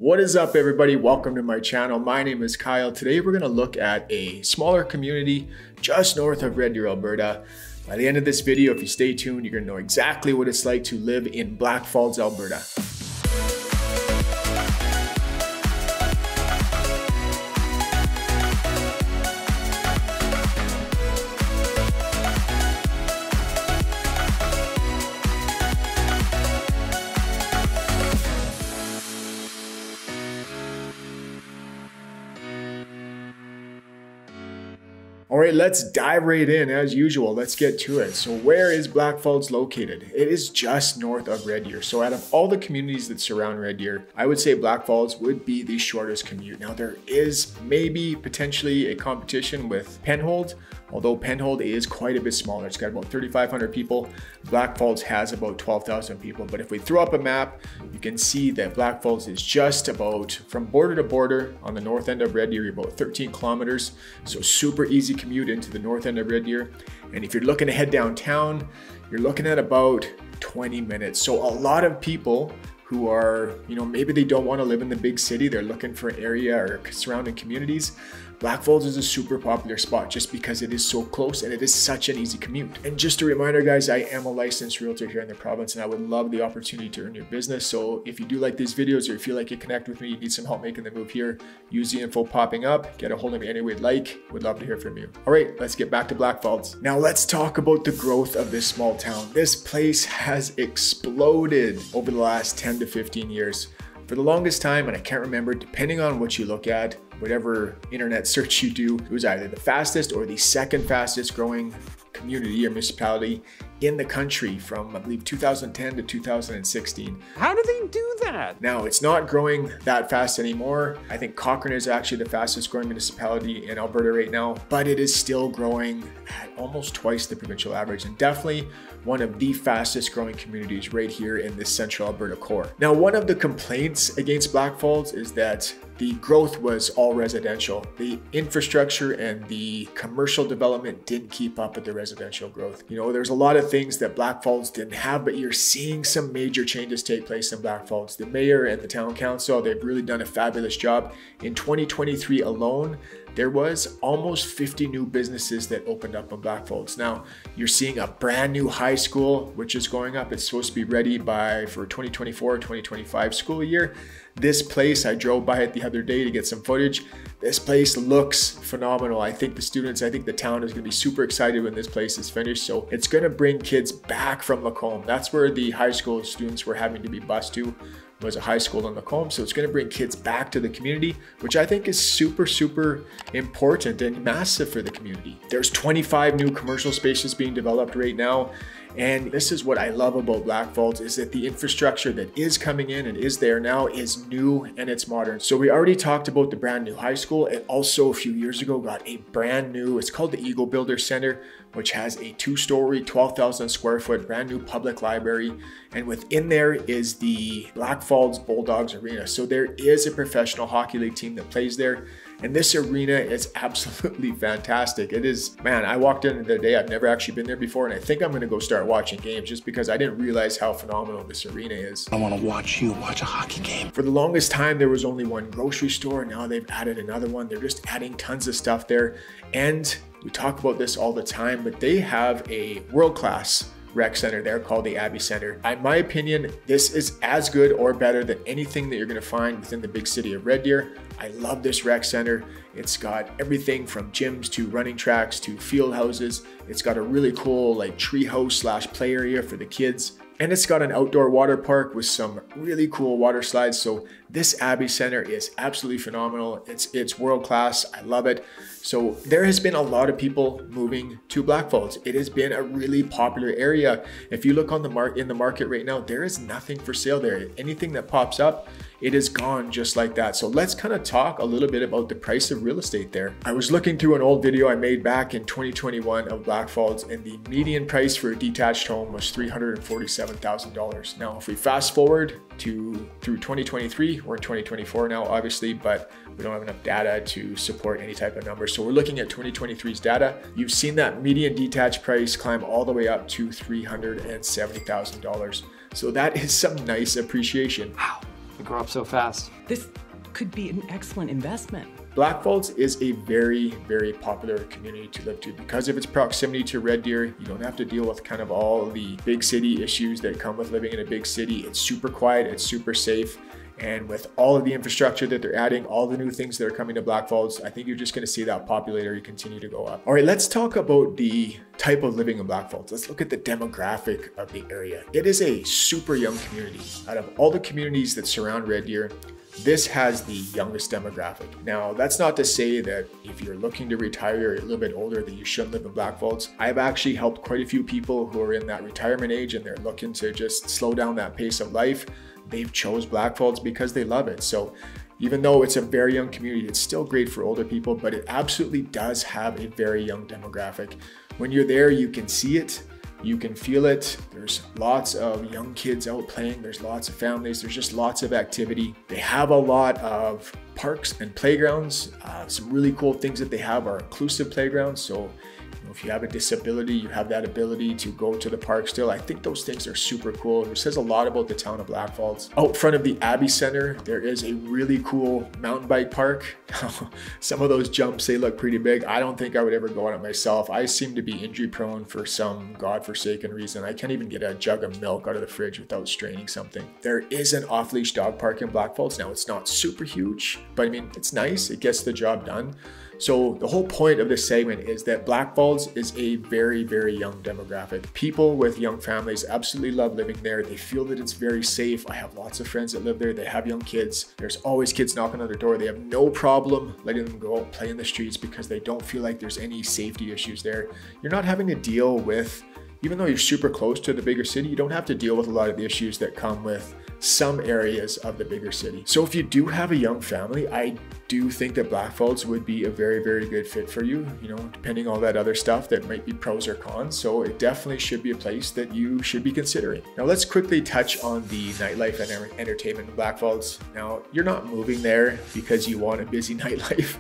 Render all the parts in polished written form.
What is up, everybody? Welcome to my channel. My name is Kyle. Today we're going to look at a smaller community just north of Red Deer, Alberta. By the end of this video, if you stay tuned, you're going to know exactly what it's like to live in Blackfalds, Alberta. All right, let's dive right in as usual. Let's get to it. So where is Blackfalds located? It is just north of Red Deer. So out of all the communities that surround Red Deer, I would say Blackfalds would be the shortest commute. Now there is maybe potentially a competition with Penhold, although Penhold is quite a bit smaller. It's got about 3,500 people. Blackfalds has about 12,000 people. But if we throw up a map, you can see that Blackfalds is just about from border to border on the north end of Red Deer, about 13 kilometers. So super easy commute into the north end of Red Deer. And if you're looking to head downtown, you're looking at about 20 minutes. So a lot of people who are, maybe they don't want to live in the big city, they're looking for an area or surrounding communities. Blackfalds is a super popular spot just because it is so close and it is such an easy commute. And just a reminder, guys, I am a licensed realtor here in the province and I would love the opportunity to earn your business. So if you do like these videos or you feel like you connect with me, you need some help making the move here, use the info popping up, get a hold of me any way you'd like. Would love to hear from you. All right, let's get back to Blackfalds. Now let's talk about the growth of this small town. This place has exploded over the last 10 to 15 years. For the longest time, and I can't remember, depending on what you look at, whatever internet search you do, it was either the fastest or the second fastest growing community or municipality in the country from, I believe, 2010 to 2016. How do they do that? Now, it's not growing that fast anymore. I think Cochrane is actually the fastest growing municipality in Alberta right now, but it is still growing at almost twice the provincial average and definitely one of the fastest growing communities right here in this central Alberta core. Now, one of the complaints against Blackfalds is that the growth was all residential. The infrastructure and the commercial development didn't keep up with the residential growth. There's a lot of things that Blackfalds didn't have, but you're seeing some major changes take place in Blackfalds. The mayor and the town council, they've really done a fabulous job. In 2023 alone, there was almost 50 new businesses that opened up in Blackfalds. Now, you're seeing a brand new high school, which is going up. It's supposed to be ready for 2024-2025 school year. This place, I drove by it the other day to get some footage. This place looks phenomenal. I think the town is gonna be super excited when this place is finished. So it's gonna bring kids back from Lacombe. That's where the high school students were having to be bused to, was a high school in Lacombe. So it's gonna bring kids back to the community, which I think is super, super important and massive for the community. There's 25 new commercial spaces being developed right now. And this is what I love about Blackfalds, is that the infrastructure that is coming in and is there now is new and it's modern. So we already talked about the brand new high school. It also a few years ago got a brand new, it's called the Eagle Builder Center, which has a 2-story, 12,000 square foot brand new public library. And within there is the Blackfalds Bulldogs Arena. So there is a professional hockey league team that plays there. And this arena is absolutely fantastic. It is, man, I walked in the other day, I've never actually been there before, and I think I'm gonna go start watching games just because I didn't realize how phenomenal this arena is. I wanna watch you watch a hockey game. For the longest time, there was only one grocery store. Now they've added another one. They're just adding tons of stuff there. And we talk about this all the time, but they have a world-class rec center there called the Abbey Center. In my opinion, this is as good or better than anything that you're gonna find within the big city of Red Deer. I love this rec center. It's got everything from gyms to running tracks to field houses. It's got a really cool tree house / play area for the kids. And it's got an outdoor water park with some really cool water slides. So this Abbey Center is absolutely phenomenal. It's world class. I love it. So there has been a lot of people moving to Blackfalds. It has been a really popular area. If you look on in the market right now, there is nothing for sale there. Anything that pops up, it is gone just like that. So let's kind of talk a little bit about the price of real estate there. I was looking through an old video I made back in 2021 of Blackfalds, and the median price for a detached home was $347,000. Now, if we fast forward through 2023, we're in 2024 now, obviously, but we don't have enough data to support any type of numbers. So we're looking at 2023's data. You've seen that median detached price climb all the way up to $370,000. So that is some nice appreciation. Wow. They grow up so fast. This could be an excellent investment. Blackfalds is a very, very popular community to live to because of its proximity to Red Deer. You don't have to deal with kind of all the big city issues that come with living in a big city. It's super quiet, it's super safe. And with all of the infrastructure that they're adding, all the new things that are coming to Blackfalds, I think you're just going to see that popularity continue to go up. All right, let's talk about the type of living in Blackfalds. Let's look at the demographic of the area. It is a super young community. Out of all the communities that surround Red Deer, this has the youngest demographic. Now, that's not to say that if you're looking to retire or you're a little bit older that you shouldn't live in Blackfalds. I've actually helped quite a few people who are in that retirement age and they're looking to just slow down that pace of life. They've chose Blackfalds because they love it. So even though it's a very young community, it's still great for older people, but it absolutely does have a very young demographic. When you're there, you can see it. You can feel it. There's lots of young kids out playing. There's lots of families. There's just lots of activity. They have a lot of parks and playgrounds. Some really cool things that they have are inclusive playgrounds. So if you have a disability, you have that ability to go to the park still. I think those things are super cool. It says a lot about the town of Blackfalds. Out front of the Abbey Center, there is a really cool mountain bike park. Some of those jumps, they look pretty big. I don't think I would ever go on it myself. I seem to be injury prone for some godforsaken reason. I can't even get a jug of milk out of the fridge without straining something. There is an off-leash dog park in Blackfalds. Now, it's not super huge, but I mean, it's nice. It gets the job done. So the whole point of this segment is that Blackfalds is a very, very young demographic. People with young families absolutely love living there. They feel that it's very safe. I have lots of friends that live there. They have young kids. There's always kids knocking on their door. They have no problem letting them go out and play in the streets because they don't feel like there's any safety issues there. You're not having to deal with, even though you're super close to the bigger city, you don't have to deal with a lot of the issues that come with some areas of the bigger city. So if you do have a young family, I do think that Blackfalds would be a very, very good fit for you, you know, depending on all that other stuff that might be pros or cons. So it definitely should be a place that you should be considering. Now let's quickly touch on the nightlife and entertainment in Blackfalds. Now, you're not moving there because you want a busy nightlife.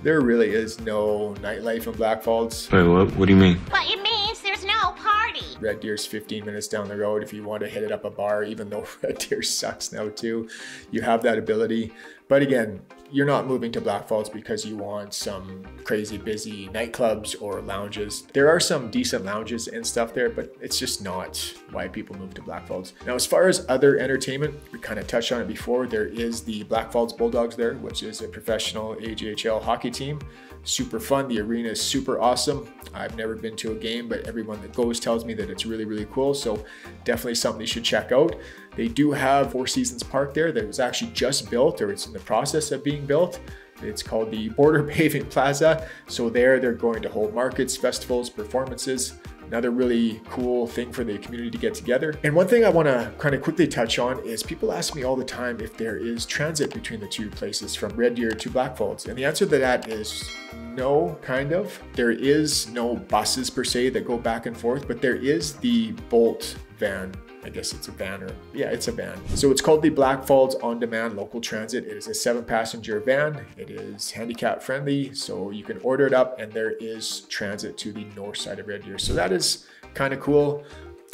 There really is no nightlife in Blackfalds. Wait, what do you mean? What it means there's no party. Red Deer's 15 minutes down the road. If you want to hit it up a bar, even though Red Deer sucks now too, you have that ability. But again, you're not moving to Blackfalds because you want some crazy busy nightclubs or lounges. There are some decent lounges and stuff there, but it's just not why people move to Blackfalds. Now, as far as other entertainment, we kind of touched on it before. There is the Blackfalds Bulldogs there, which is a professional AJHL hockey team. Super fun. The arena is super awesome. I've never been to a game, but everyone that goes tells me that it's really, really cool. So definitely something you should check out. They do have Four Seasons Park there that was actually just built, or it's in the process of being built. It's called the Border Paving Plaza. So they're going to hold markets, festivals, performances. Another really cool thing for the community to get together. And one thing I want to kind of quickly touch on is people ask me all the time if there is transit between the two places from Red Deer to Blackfalds. And the answer to that is no, kind of. There is no buses per se that go back and forth, but there is the Bolt van. I guess it's a van, or yeah, it's a van. So it's called the Blackfalds On Demand Local Transit. It is a 7-passenger van. It is handicap friendly, so you can order it up and there is transit to the north side of Red Deer. So that is kind of cool.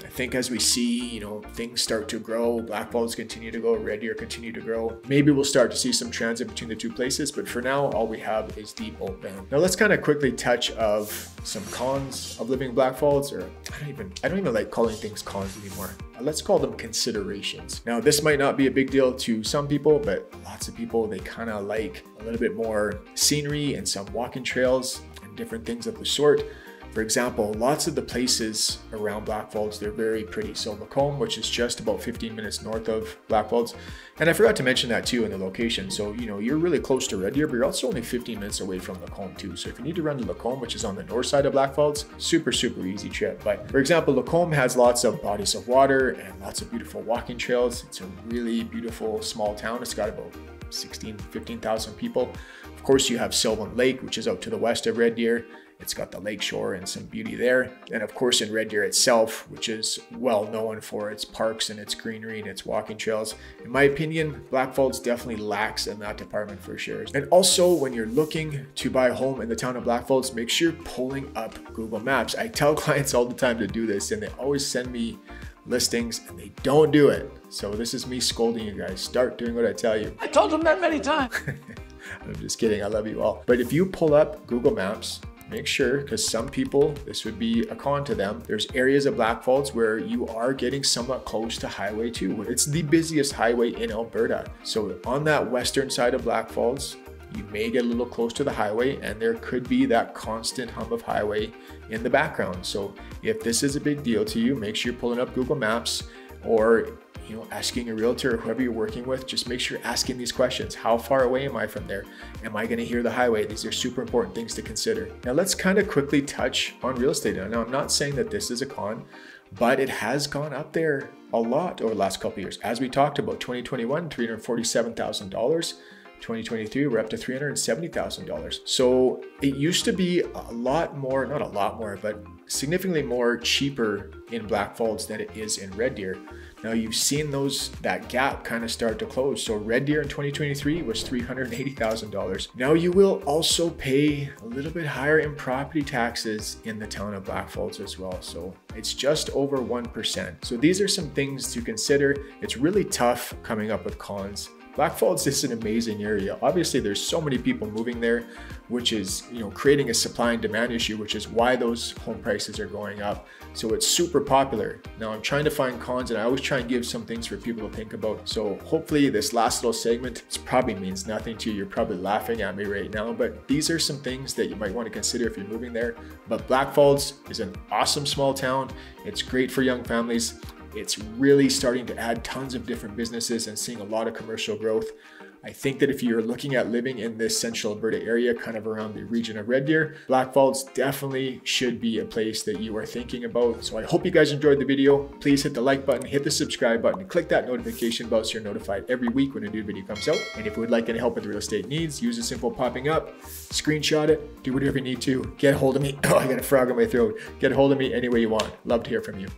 I think as we see, you know, things start to grow, Blackfalds continue to go, Red Deer continue to grow. Maybe we'll start to see some transit between the two places, but for now, all we have is the Bolt van. Now let's kind of quickly touch of some cons of living in Blackfalds, or I don't even like calling things cons anymore. Let's call them considerations. Now, this might not be a big deal to some people, but lots of people, they kind of like a little bit more scenery and some walking trails and different things of the sort. For example, lots of the places around Blackfalds, they're very pretty. So Lacombe, which is just about 15 minutes north of Blackfalds. And I forgot to mention that too in the location. So, you know, you're really close to Red Deer, but you're also only 15 minutes away from Lacombe too. So if you need to run to Lacombe, which is on the north side of Blackfalds, super, super easy trip. But for example, Lacombe has lots of bodies of water and lots of beautiful walking trails. It's a really beautiful small town. It's got about 15,000 people. Of course, you have Sylvan Lake, which is out to the west of Red Deer. It's got the lakeshore and some beauty there. And of course in Red Deer itself, which is well known for its parks and its greenery and its walking trails. In my opinion, Blackfalds definitely lacks in that department for sure. And also when you're looking to buy a home in the town of Blackfalds, make sure you're pulling up Google Maps. I tell clients all the time to do this and they always send me listings and they don't do it. So this is me scolding you guys. Start doing what I tell you. I told him that many times. I'm just kidding. I love you all. But if you pull up Google Maps, make sure, because some people, this would be a con to them, there's areas of Blackfalds where you are getting somewhat close to Highway 2. It's the busiest highway in Alberta. So on that western side of Blackfalds, you may get a little close to the highway and there could be that constant hum of highway in the background. So if this is a big deal to you, make sure you're pulling up Google Maps or asking a realtor or whoever you're working with, just make sure you're asking these questions. How far away am I from there? Am I gonna hear the highway? These are super important things to consider. Now let's kind of quickly touch on real estate. Now I'm not saying that this is a con, but it has gone up there a lot over the last couple of years. As we talked about, 2021, $347,000. 2023, we're up to $370,000. So it used to be a lot more, not a lot more, but significantly more cheaper in Blackfalds than it is in Red Deer. Now you've seen that gap kind of start to close. So Red Deer in 2023 was $380,000. Now you will also pay a little bit higher in property taxes in the town of Blackfalds as well. So it's just over 1%. So these are some things to consider. It's really tough coming up with cons. Blackfalds is an amazing area. Obviously, there's so many people moving there, which is creating a supply and demand issue, which is why those home prices are going up. So it's super popular. Now I'm trying to find cons, and I always try and give some things for people to think about. So hopefully this last little segment, this probably means nothing to you. You're probably laughing at me right now, but these are some things that you might want to consider if you're moving there. But Blackfalds is an awesome small town. It's great for young families. It's really starting to add tons of different businesses and seeing a lot of commercial growth. I think that if you're looking at living in this central Alberta area, kind of around the region of Red Deer, Blackfalds definitely should be a place that you are thinking about. So I hope you guys enjoyed the video. Please hit the like button, hit the subscribe button, and click that notification bell so you're notified every week when a new video comes out. And if you would like any help with real estate needs, use the simple popping up, screenshot it, do whatever you need to. Get a hold of me. Oh, I got a frog in my throat. Get a hold of me any way you want. Love to hear from you.